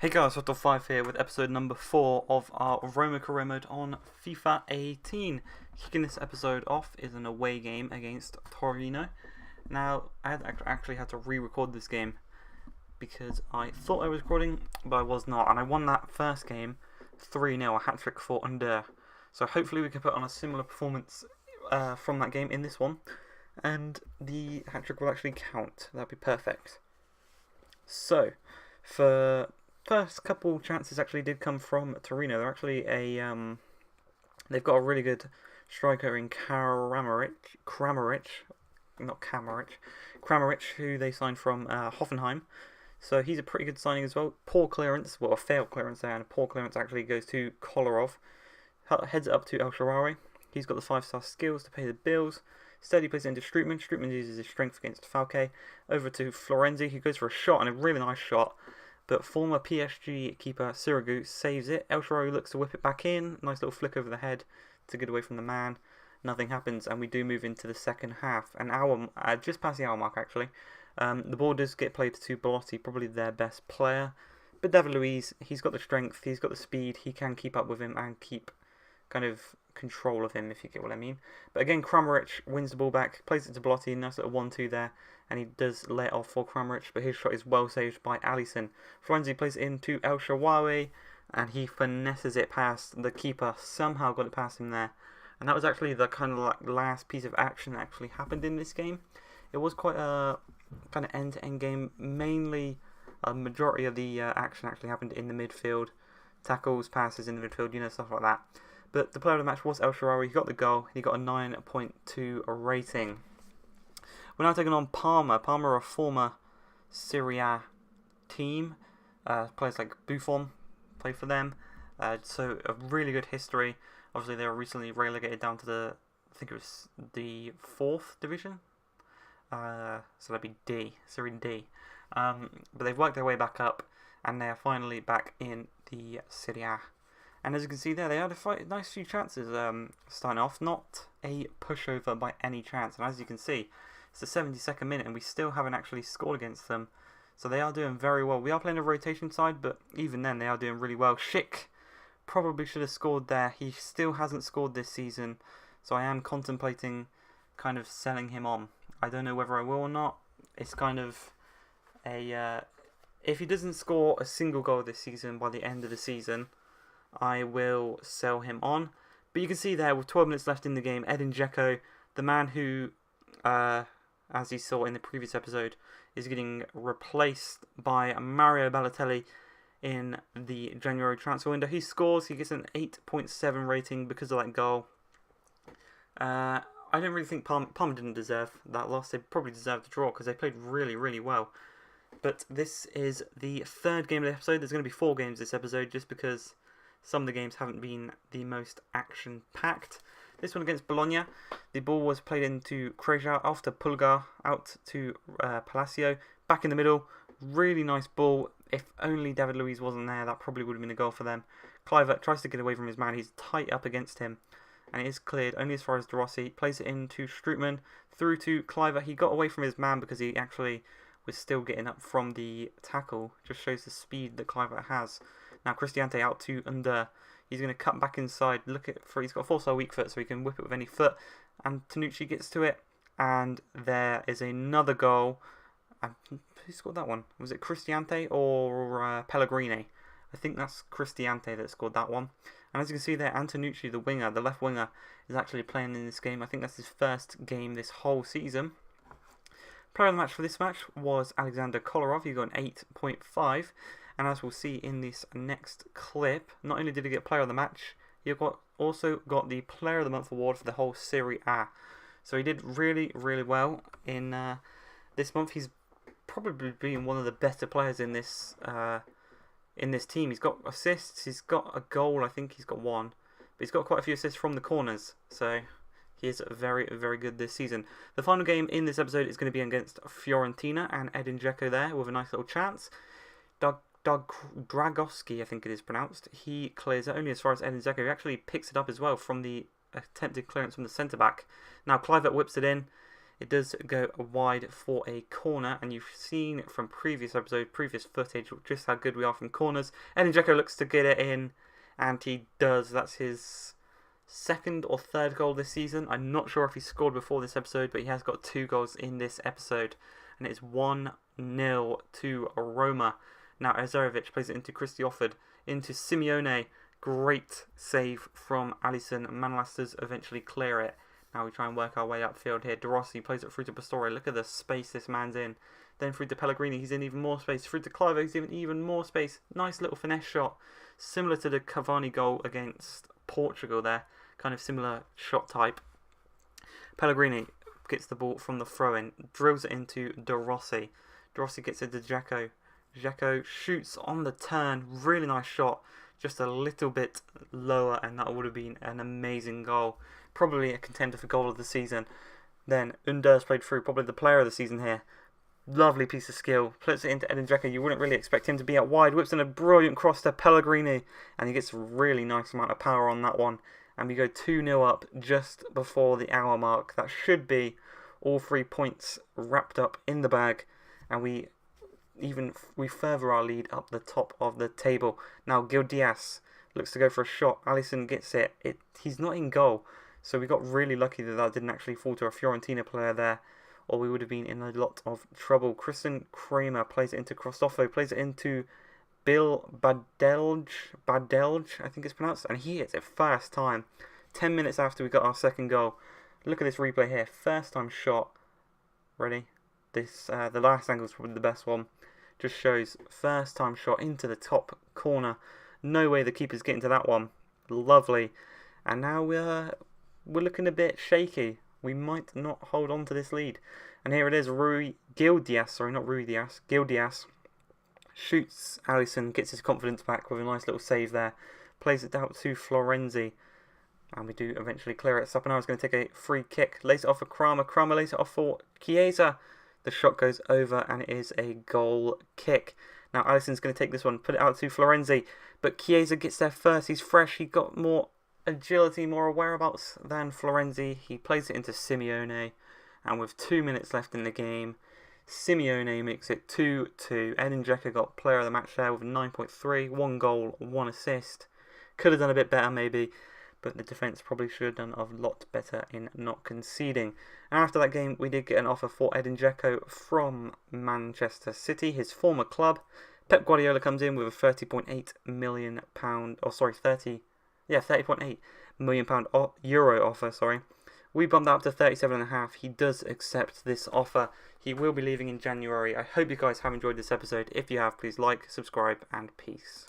Hey guys, Ep4 here with episode number 4 of our Roma career mode on FIFA 18. Kicking this episode off is an away game against Torino. Now, I actually had to re-record this game because I thought I was recording, but I was not. And I won that first game 3-0, a hat-trick for Under. So hopefully we can put on a similar performance from that game in this one. And the hat-trick will actually count. That'd be perfect. So, for first couple chances actually did come from Torino. They're actually they've got a really good striker in Kramaric, who they signed from Hoffenheim. So he's a pretty good signing as well. Poor clearance, well, a failed clearance there, and a poor clearance actually goes to Kolarov. Heads it up to El Shaarawy. He's got the 5-star skills to pay the bills. Steady plays it into Strootman. Strootman uses his strength against Falke. Over to Florenzi, who goes for a shot, and a really nice shot. But former PSG keeper Sirigu saves it. El Shaarawy looks to whip it back in. Nice little flick over the head to get away from the man. Nothing happens, and we do move into the second half. An hour, just past the hour mark actually. The ball does get played to Belotti, probably their best player. But David Luiz, he's got the strength, he's got the speed, he can keep up with him and keep kind of control of him, if you get what I mean. But again, Kramaric wins the ball back, plays it to Belotti, nice little 1-2 there. And he does let it off for Kramaric, but his shot is well saved by Alisson. Florenzi plays it into El Shaarawy, and he finesses it past the keeper. Somehow got it past him there. And that was actually the kind of like last piece of action that actually happened in this game. It was quite a kind of end-to-end game. Mainly, a majority of the action actually happened in the midfield. Tackles, passes in the midfield, stuff like that. But the player of the match was El Shaarawy. He got the goal. He got a 9.2 rating. We're now taking on Parma. Parma are a former Serie A team. Players like Buffon play for them. So a really good history. Obviously, they were recently relegated down to I think it was the 4th division. So that'd be D, Serie D. But they've worked their way back up, and they are finally back in the Serie A. And as you can see there, they had a nice few chances starting off. Not a pushover by any chance. And as you can see, it's the 72nd minute and we still haven't actually scored against them. So they are doing very well. We are playing a rotation side, but even then they are doing really well. Schick probably should have scored there. He still hasn't scored this season. So I am contemplating kind of selling him on. I don't know whether I will or not. It's kind of a... if he doesn't score a single goal this season by the end of the season, I will sell him on. But you can see there, with 12 minutes left in the game, Edin Dzeko, the man who... as you saw in the previous episode, is getting replaced by Mario Balotelli in the January transfer window. He scores, he gets an 8.7 rating because of that goal. I don't really think Parma didn't deserve that loss. They probably deserved a draw because they played really, really well. But this is the third game of the episode. There's going to be 4 games this episode just because some of the games haven't been the most action-packed. This one against Bologna, the ball was played into Kreja, off to Pulgar, out to Palacio, back in the middle. Really nice ball. If only David Luiz wasn't there, that probably would have been a goal for them. Kluivert tries to get away from his man. He's tight up against him, and it is cleared only as far as De Rossi. Plays it into Strootman, through to Kluivert. He got away from his man because he actually was still getting up from the tackle. Just shows the speed that Kluivert has. Now Cristiante out to Under. He's going to cut back inside. He's got a 4-star weak foot, so he can whip it with any foot. And Tanucci gets to it, and there is another goal. Who scored that one? Was it Cristiante or Pellegrini? I think that's Cristiante that scored that one. And as you can see there, Antonucci, the winger, the left winger, is actually playing in this game. I think that's his first game this whole season. Player of the match for this match was Alexander Kolarov. He got an 8.5. And as we'll see in this next clip, not only did he get player of the match, he also got the player of the month award for the whole Serie A. So he did really, really well in this month. He's probably been one of the better players in this team. He's got assists, he's got a goal, I think he's got one. But he's got quite a few assists from the corners. So he is very, very good this season. The final game in this episode is going to be against Fiorentina, and Edin Dzeko there with a nice little chance. Doug Dragowski, I think it is pronounced. He clears it only as far as Edin Dzeko. He actually picks it up as well from the attempted clearance from the centre-back. Now Kluivert whips it in. It does go wide for a corner, and you've seen from previous episodes, previous footage, just how good we are from corners. Edin Dzeko looks to get it in, and he does. That's his second or third goal this season. I'm not sure if he scored before this episode, but he has got 2 goals in this episode, and it's 1-0 to Roma. Now Azarovic plays it into Christopher, into Simeone. Great save from Alisson. Manalasters eventually clear it. Now we try and work our way upfield here. De Rossi plays it through to Pastore. Look at the space this man's in. Then through to Pellegrini, he's in even more space. Through to Clive, he's in even more space. Nice little finesse shot. Similar to the Cavani goal against Portugal there. Kind of similar shot type. Pellegrini gets the ball from the throw-in. Drills it into De Rossi. De Rossi gets it to Dzeko. Dzeko shoots on the turn. Really nice shot. Just a little bit lower, and that would have been an amazing goal. Probably a contender for goal of the season. Then Under's played through, probably the player of the season here. Lovely piece of skill. Puts it into Edin Dzeko. You wouldn't really expect him to be out wide. Whips in a brilliant cross to Pellegrini, and he gets a really nice amount of power on that one. And we go 2-0 up just before the hour mark. That should be all 3 points wrapped up in the bag, and we further our lead up the top of the table. Now Gil Diaz looks to go for a shot. Alisson gets it. He's not in goal, so we got really lucky that didn't actually fall to a Fiorentina player there, or we would have been in a lot of trouble. Christian Kramer plays it into Christopher, plays it into Bill Badelj, I think it's pronounced, and he hits it first time. 10 minutes after we got our second goal. Look at this replay here. First time shot. Ready? The last angle is probably the best one. Just shows first time shot into the top corner. No way the keeper's getting to that one. Lovely. And now we're looking a bit shaky. We might not hold on to this lead. And here it is. Gil Diaz shoots Alisson, gets his confidence back with a nice little save there. Plays it out to Florenzi. And we do eventually clear it. Saponara is going to take a free kick. Lays it off for Kramer. Kramer lays it off for Chiesa. The shot goes over and it is a goal kick. Now Alisson's going to take this one, put it out to Florenzi. But Chiesa gets there first. He's fresh. He got more agility, more whereabouts than Florenzi. He plays it into Simeone. And with 2 minutes left in the game, Simeone makes it 2-2. Edin Dzeko got player of the match there with 9.3. 1 goal, 1 assist. Could have done a bit better maybe, but the defence probably should have done a lot better in not conceding. And after that game, we did get an offer for Edin Dzeko from Manchester City, his former club. Pep Guardiola comes in with a £30.8 million, £30.8 million euro offer, We bumped that up to 37.5. He does accept this offer. He will be leaving in January. I hope you guys have enjoyed this episode. If you have, please like, subscribe, and peace.